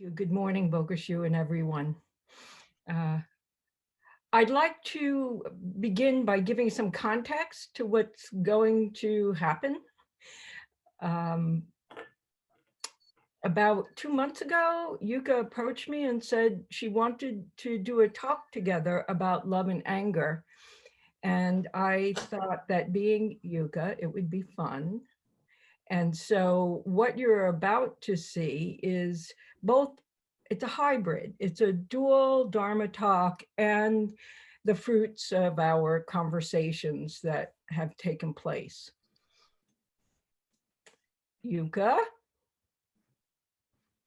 you. Good morning, Bokushu and everyone. I'd like to begin by giving some context to what's going to happen. About 2 months ago, Yuuka approached me and said she wanted to do a talk together about love and anger. And I thought that being Yuuka, it would be fun. And so what you're about to see is both, it's a hybrid, it's a dual Dharma talk and the fruits of our conversations that have taken place. Yuuka,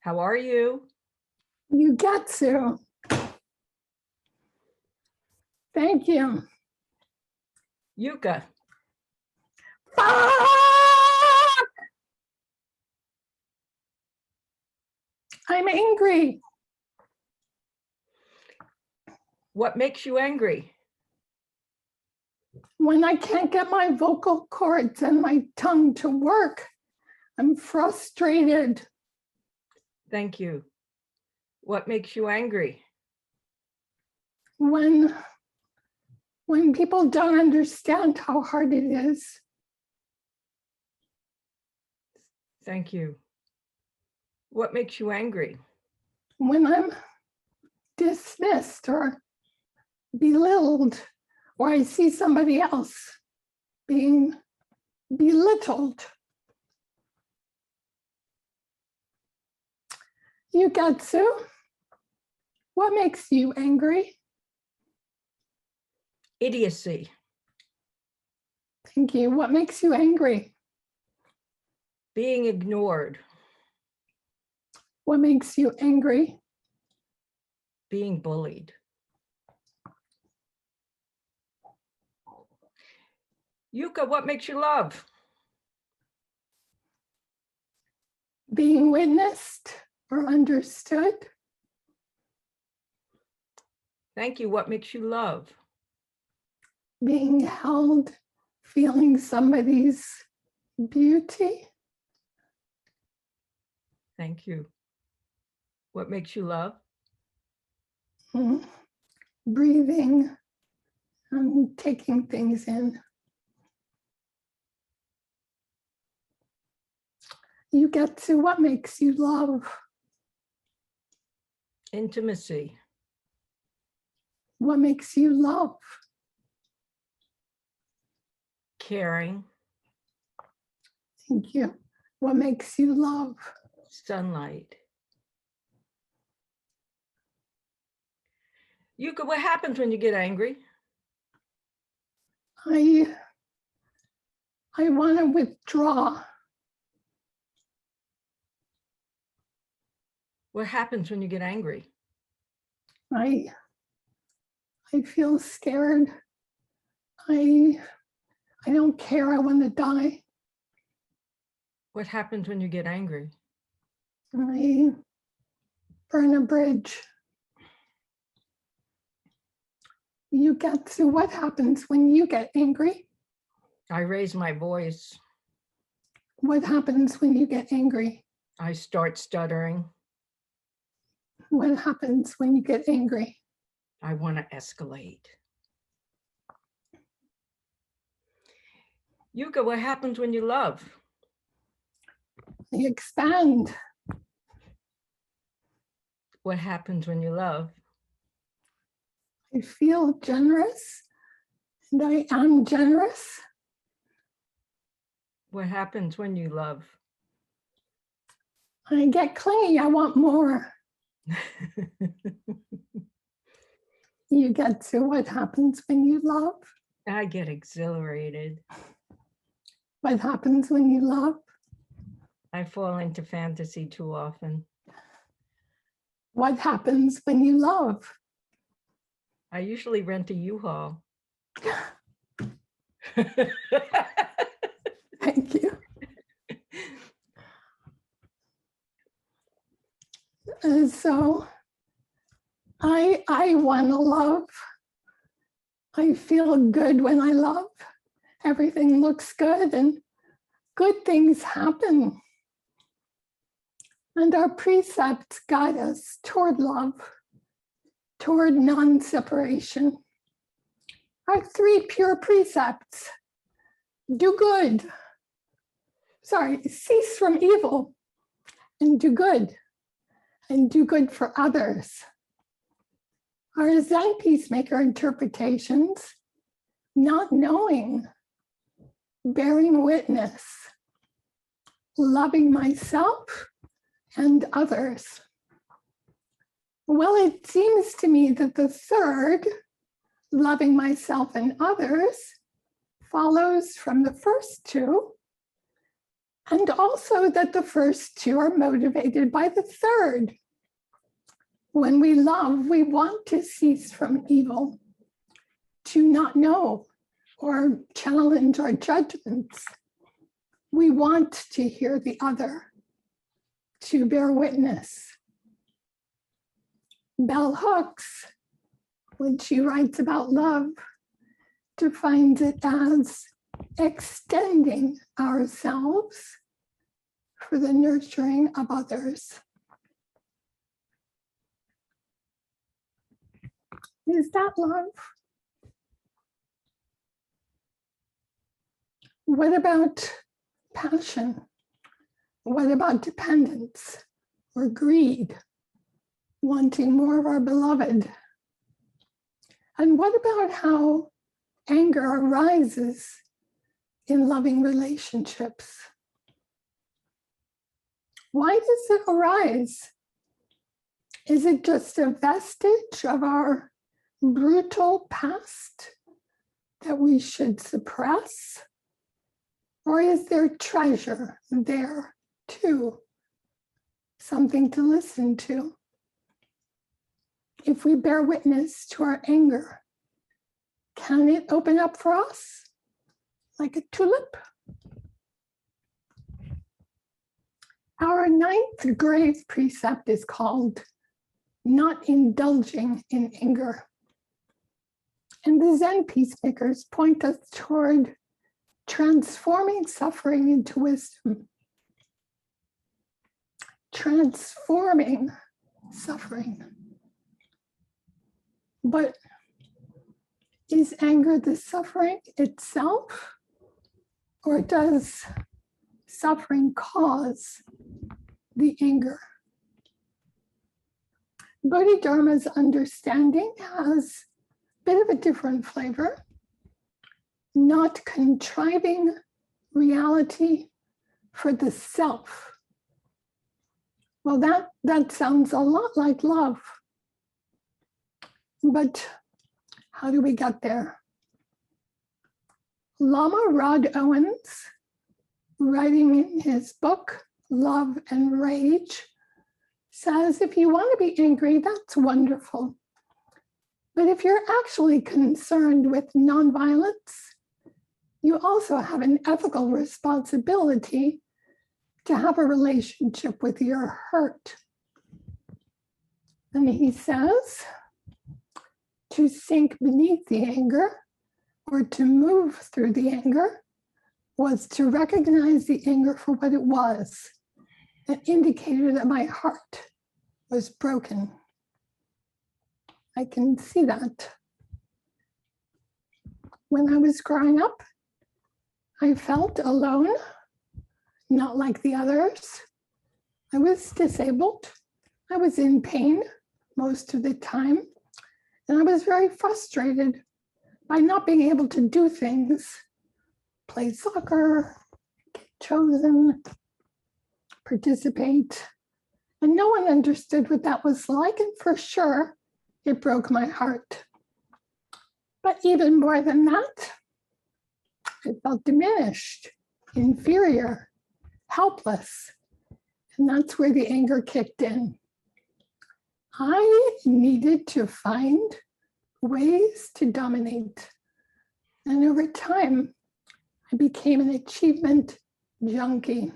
how are you? Yugetsu. Thank you. Yuuka. Fuck! I'm angry. What makes you angry? When I can't get my vocal cords and my tongue to work, I'm frustrated. Thank you. What makes you angry? When people don't understand how hard it is. Thank you. What makes you angry? When I'm dismissed or belittled, or I see somebody else being belittled. Yugetsu, what makes you angry? Idiocy. Thank you. What makes you angry? Being ignored. What makes you angry? Being bullied. Yuuka, what makes you love? Being witnessed or understood. Thank you. What makes you love? Being held, feeling somebody's beauty. Thank you. What makes you love? Breathing and taking things in. Yugetsu, what makes you love? Intimacy. What makes you love? Caring. Thank you. What makes you love? Sunlight. Yuuka, what happens when you get angry? I want to withdraw. What happens when you get angry? I feel scared. I don't care. I want to die. What happens when you get angry? I burn a bridge. Yugetsu, what happens when you get angry? I raise my voice. What happens when you get angry? I start stuttering. What happens when you get angry? I want to escalate. Yuuka, what happens when you love? I expand. What happens when you love? I feel generous, and I am generous. What happens when you love? I get clingy. I want more. Yugetsu, what happens when you love? I get exhilarated. What happens when you love? I fall into fantasy too often. What happens when you love? I usually rent a U-Haul. Thank you. So I want to love. I feel good when I love. Everything looks good and good things happen. And our precepts guide us toward love, toward non-separation. Our three pure precepts: do good, cease from evil, and do good for others. Our Zen peacemaker interpretations: not knowing, bearing witness, loving myself and others. Well, it seems to me that the third, loving myself and others, follows from the first two, and also that the first two are motivated by the third. When we love, we want to cease from evil, to not know or challenge our judgments. We want to hear the other, to bear witness. Bell Hooks, when she writes about love, defines it as extending ourselves for the nurturing of others. Is that love? What about passion? What about dependence or greed, wanting more of our beloved? And what about how anger arises in loving relationships? Why does it arise? Is it just a vestige of our brutal past that we should suppress? Or is there treasure there too? Something to listen to. If we bear witness to our anger, can it open up for us like a tulip? Our ninth grave precept is called not indulging in anger. And the Zen peacemakers point us toward transforming suffering into wisdom. Transforming suffering. But is anger the suffering itself? Or does suffering cause the anger? Bodhidharma's understanding has a bit of a different flavor. Not contriving reality for the self. Well, that sounds a lot like love. But how do we get there? Lama Rod Owens, writing in his book, Love and Rage, says if you want to be angry, that's wonderful. But if you're actually concerned with nonviolence, you also have an ethical responsibility to have a relationship with your hurt. And he says, to sink beneath the anger or to move through the anger was to recognize the anger for what it was, an indicator that my heart was broken. I can see that. When I was growing up, I felt alone, not like the others. I was disabled. I was in pain most of the time. And I was very frustrated by not being able to do things, play soccer, get chosen, participate. And no one understood what that was like. And for sure, it broke my heart. But even more than that, I felt diminished, inferior, helpless. And that's where the anger kicked in. I needed to find ways to dominate. And over time, I became an achievement junkie.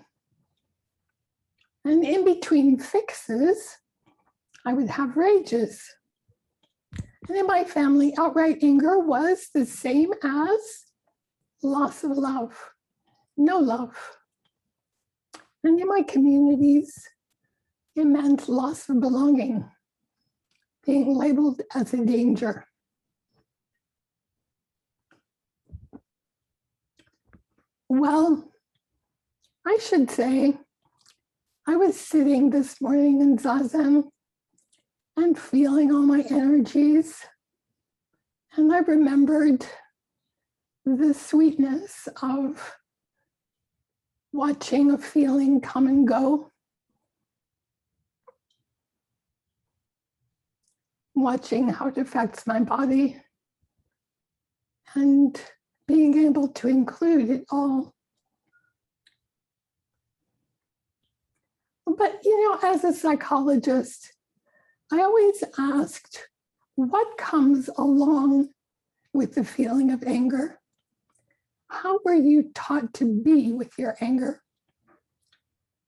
And in between fixes, I would have rages. And in my family, outright anger was the same as loss of love, no love. And in my communities, it meant loss of belonging, being labeled as a danger. Well, I should say, I was sitting this morning in zazen and feeling all my energies. And I remembered the sweetness of watching a feeling come and go, watching how it affects my body, and being able to include it all. But, as a psychologist, I always asked, what comes along with the feeling of anger? How were you taught to be with your anger?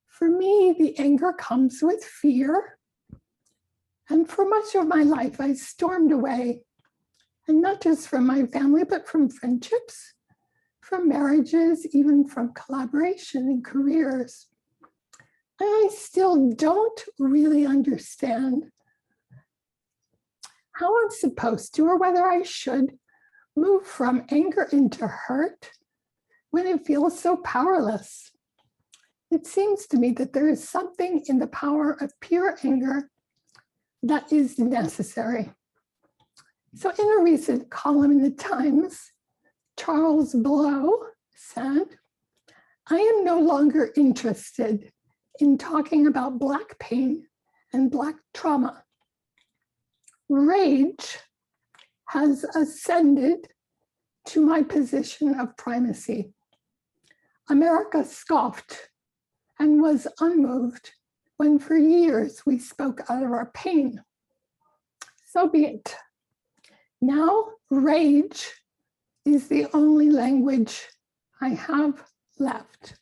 For me, the anger comes with fear. And for much of my life, I stormed away, and not just from my family, but from friendships, from marriages, even from collaboration and careers. And I still don't really understand how I'm supposed to, or whether I should, move from anger into hurt when it feels so powerless. It seems to me that there is something in the power of pure anger that is necessary. So in a recent column in the Times, Charles Blow said, I am no longer interested in talking about Black pain and Black trauma. Rage has ascended to my position of primacy. America scoffed and was unmoved when for years we spoke out of our pain. So be it. Now, rage is the only language I have left.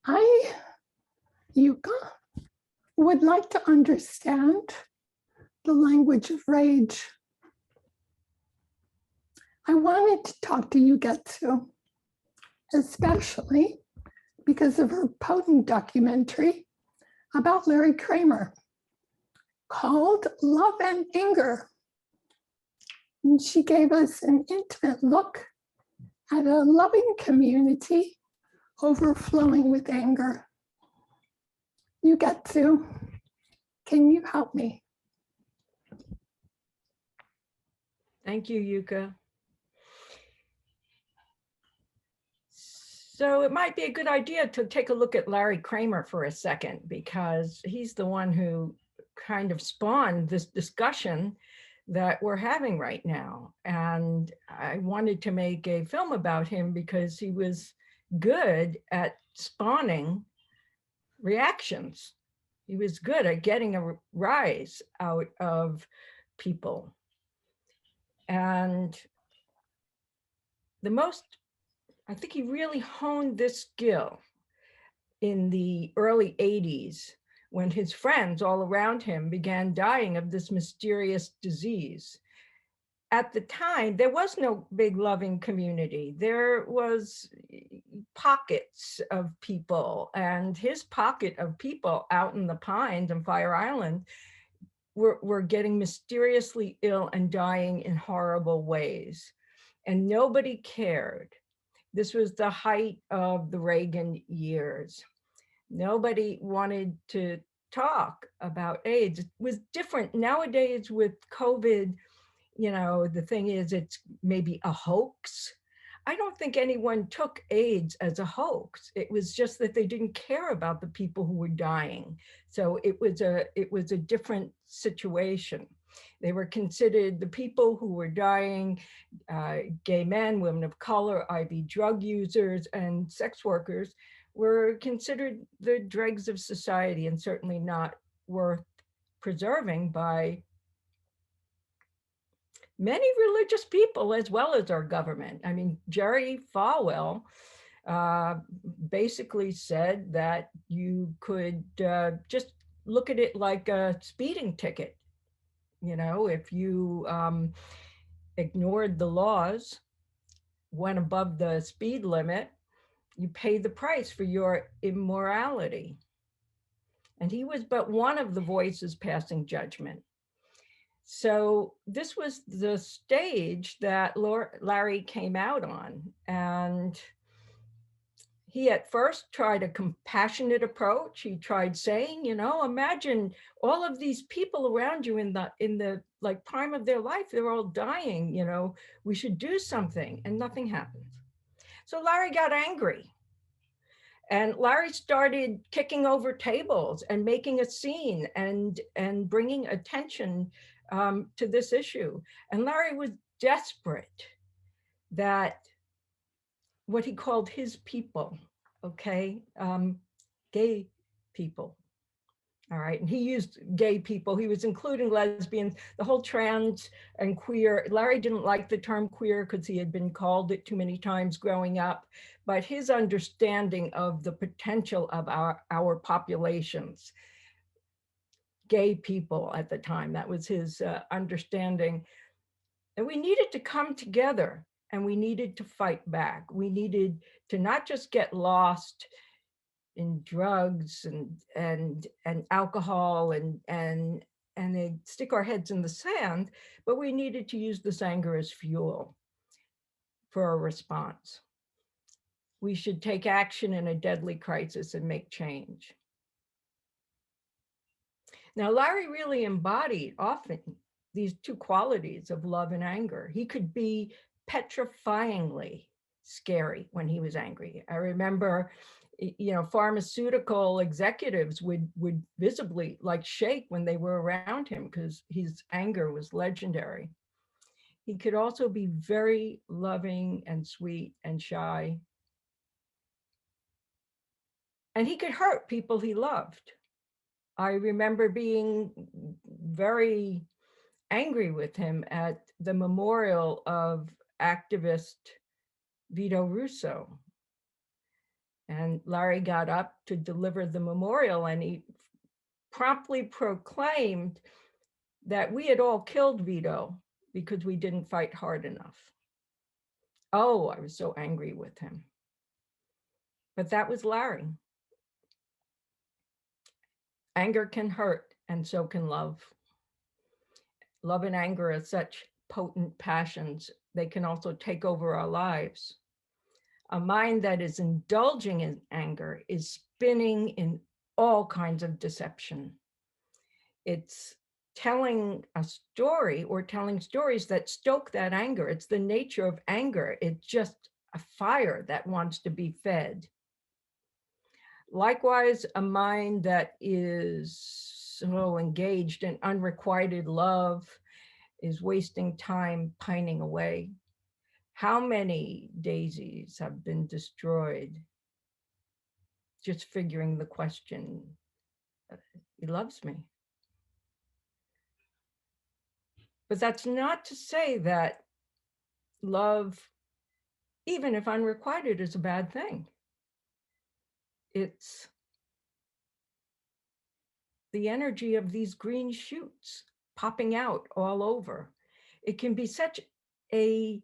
I, Yuuka, would like to understand the language of rage. I wanted to talk to Yugetsu, especially because of her potent documentary about Larry Kramer called Love and Anger. And she gave us an intimate look at a loving community overflowing with anger. Yugetsu, can you help me? Thank you, Yuuka. So it might be a good idea to take a look at Larry Kramer for a second, because he's the one who kind of spawned this discussion that we're having right now. And I wanted to make a film about him because he was good at spawning reactions. He was good at getting a rise out of people. And I think he really honed this skill in the early 80s when his friends all around him began dying of this mysterious disease. At the time, there was no big loving community. There was pockets of people, and his pocket of people out in the Pines and Fire Island were getting mysteriously ill and dying in horrible ways. And nobody cared. This was the height of the Reagan years. Nobody wanted to talk about AIDS. It was different nowadays with COVID. The thing is, it's maybe a hoax. I don't think anyone took AIDS as a hoax. It was just that they didn't care about the people who were dying. So it was a different situation. They were considered the people who were dying, gay men, women of color, IV drug users, and sex workers were considered the dregs of society and certainly not worth preserving by many religious people as well as our government. I mean, Jerry Falwell basically said that you could just look at it like a speeding ticket. If you ignored the laws, went above the speed limit, you pay the price for your immorality. and he was but one of the voices passing judgment. So this was the stage that Larry came out on, and he at first tried a compassionate approach. He tried saying, imagine all of these people around you in the like prime of their life, they're all dying, we should do something, and nothing happened. So Larry got angry. And Larry started kicking over tables and making a scene and bringing attention to this issue. And Larry was desperate that what he called his people, okay, gay people, all right, and he used gay people. He was including lesbians, the whole trans and queer. Larry didn't like the term queer because he had been called it too many times growing up, but his understanding of the potential of our populations, gay people at the time, that was his understanding. And we needed to come together, and we needed to fight back. We needed to not just get lost in drugs and alcohol and they stick our heads in the sand, but we needed to use this anger as fuel for a response. We should take action in a deadly crisis and make change. Now, Larry really embodied often these two qualities of love and anger. He could be petrifyingly scary when he was angry. I remember pharmaceutical executives would visibly like shake when they were around him because his anger was legendary. He could also be very loving and sweet and shy. And he could hurt people he loved. I remember being very angry with him at the memorial of activist Vito Russo. And Larry got up to deliver the memorial, and he promptly proclaimed that we had all killed Vito because we didn't fight hard enough. Oh, I was so angry with him. But that was Larry. Anger can hurt, and so can love. Love and anger are such potent passions. They can also take over our lives. A mind that is indulging in anger is spinning in all kinds of deception. It's telling a story or telling stories that stoke that anger. It's the nature of anger. It's just a fire that wants to be fed. Likewise, a mind that is so engaged in unrequited love is wasting time pining away. How many daisies have been destroyed just figuring the question, he loves me? But that's not to say that love, even if unrequited, is a bad thing. It's the energy of these green shoots popping out all over. It can be such a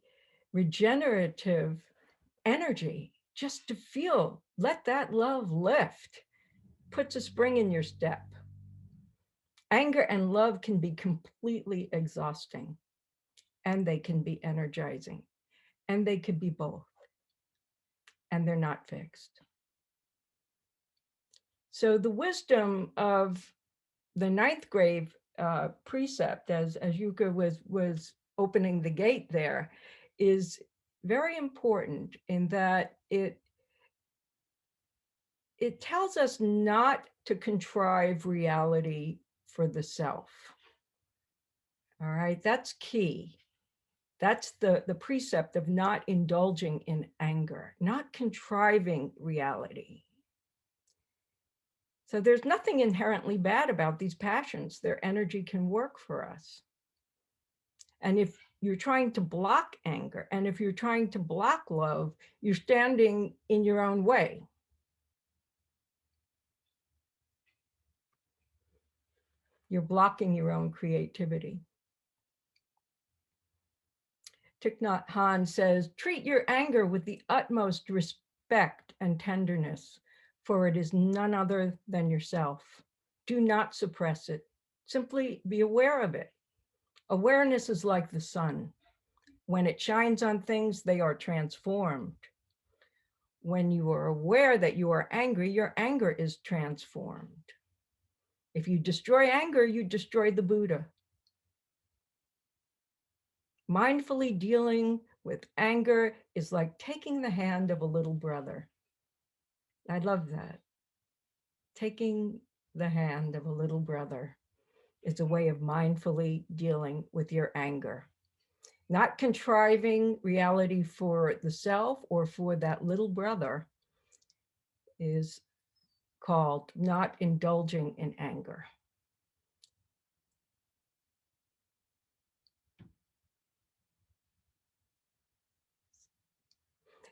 regenerative energy just to feel, let that love lift, puts a spring in your step. Anger and love can be completely exhausting, and they can be energizing, and they could be both, and they're not fixed. So the wisdom of the ninth grade precept, as Yuuka was opening the gate there, is very important in that it tells us not to contrive reality for the self. All right, that's key. That's the precept of not indulging in anger, not contriving reality. So there's nothing inherently bad about these passions. Their energy can work for us. And if you're trying to block anger, and if you're trying to block love, you're standing in your own way. You're blocking your own creativity. Thich Nhat Hanh says, treat your anger with the utmost respect and tenderness, for it is none other than yourself. Do not suppress it. Simply be aware of it. Awareness is like the sun. When it shines on things, they are transformed. When you are aware that you are angry, your anger is transformed. If you destroy anger, you destroy the Buddha. Mindfully dealing with anger is like taking the hand of a little brother. I love that. Taking the hand of a little brother is a way of mindfully dealing with your anger. Not contriving reality for the self or for that little brother is called not indulging in anger.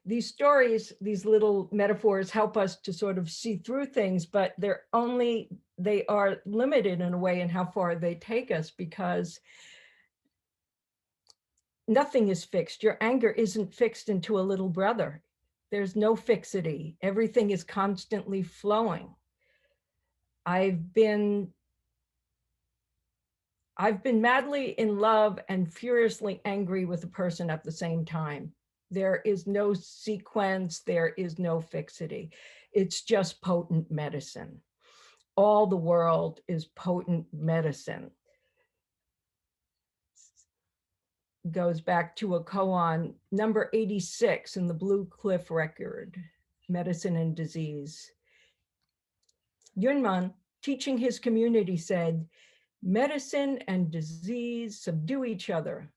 These stories, these little metaphors help us to sort of see through things, but they are limited in a way in how far they take us, because nothing is fixed. Your anger isn't fixed into a little brother. There's no fixity. Everything is constantly flowing. I've been madly in love and furiously angry with a person at the same time. There is no sequence, there is no fixity. It's just potent medicine. All the world is potent medicine. Goes back to a koan, number 86 in the Blue Cliff Record, Medicine and Disease. Yunman, teaching his community, said, medicine and disease subdue each other.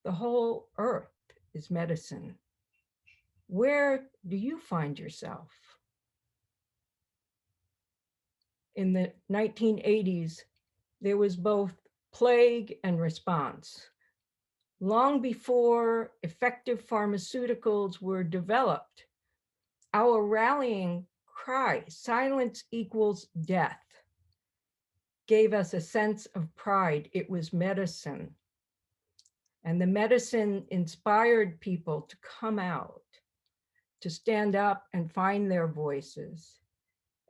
The whole earth is medicine. Where do you find yourself? In the 1980s, there was both plague and response. Long before effective pharmaceuticals were developed, our rallying cry, silence equals death, gave us a sense of pride. It was medicine. And the medicine inspired people to come out, to stand up and find their voices.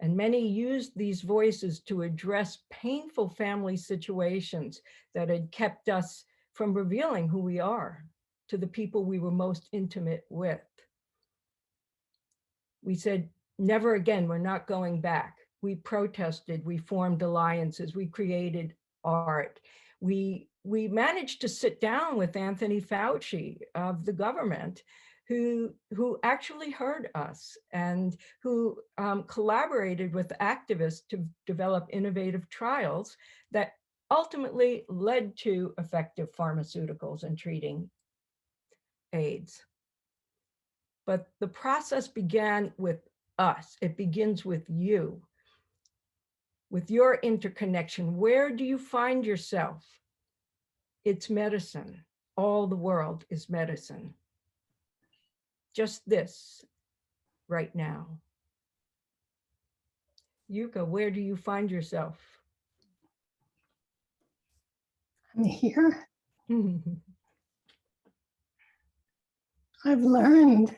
And many used these voices to address painful family situations that had kept us from revealing who we are to the people we were most intimate with. We said, never again, we're not going back. We protested, we formed alliances, we created art. We managed to sit down with Anthony Fauci of the government, who actually heard us and who collaborated with activists to develop innovative trials that ultimately led to effective pharmaceuticals in treating AIDS. But the process began with us. It begins with you, with your interconnection. Where do you find yourself? It's medicine. All the world is medicine. Just this right now. Yuuka, where do you find yourself? I'm here. I've learned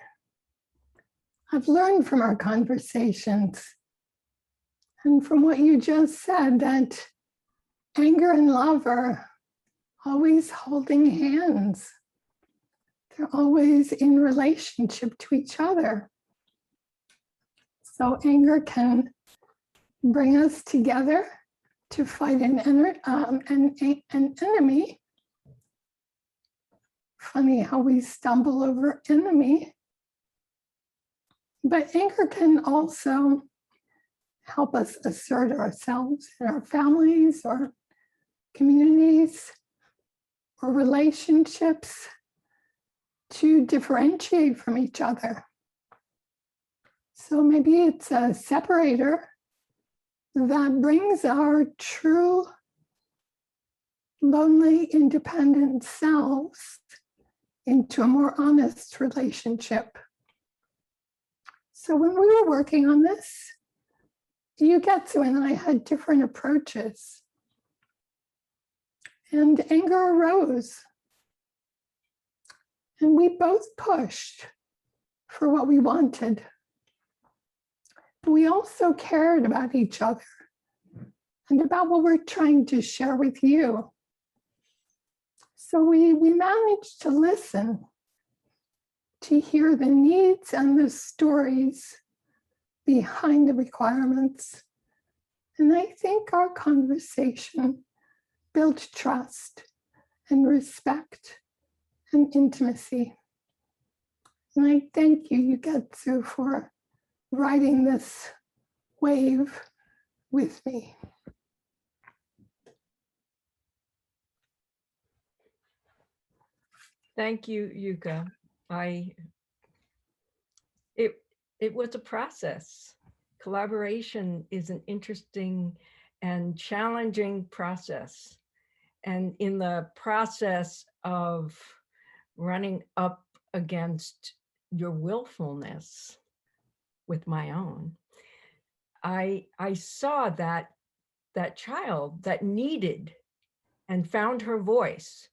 from our conversations and from what you just said that anger and love are always holding hands. They're always in relationship to each other. So anger can bring us together to fight an enemy. Funny how we stumble over enemy. But anger can also help us assert ourselves in our families or communities or relationships to differentiate from each other. So maybe it's a separator that brings our true lonely, independent selves into a more honest relationship. So when we were working on this, Yugetsu and I had different approaches. And anger arose. And we both pushed for what we wanted. But we also cared about each other. and about what we're trying to share with you. So we managed to listen, to hear the needs and the stories behind the requirements. And I think our conversation built trust and respect and intimacy. And I thank you, Yugetsu, for riding this wave with me. Thank you, Yuuka. It was a process. Collaboration is an interesting and challenging process. And in the process of running up against your willfulness with my own, I saw that child that needed and found her voice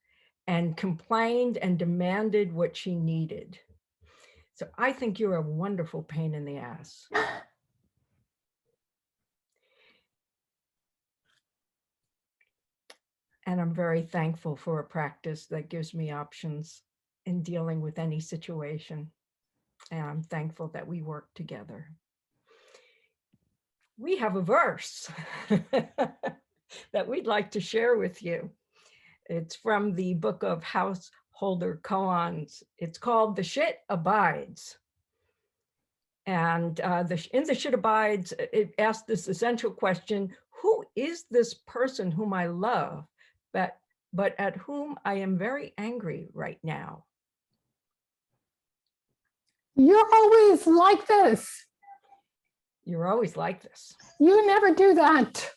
and complained and demanded what she needed. So I think you're a wonderful pain in the ass. And I'm very thankful for a practice that gives me options in dealing with any situation. And I'm thankful that we work together. We have a verse that we'd like to share with you. It's from the book of Householder Koans. It's called The Shit Abides. And in The Shit Abides, it asks this essential question: who is this person whom I love, but at whom I am very angry right now? You're always like this. You're always like this. You never do that.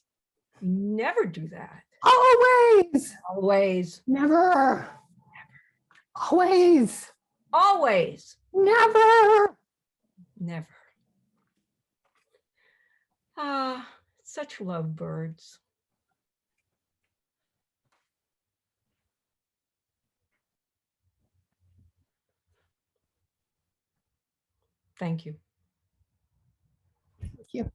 Never do that. Always. Always. Never. Always. Always. Never. Never. Ah, such lovebirds. Thank you. Thank you.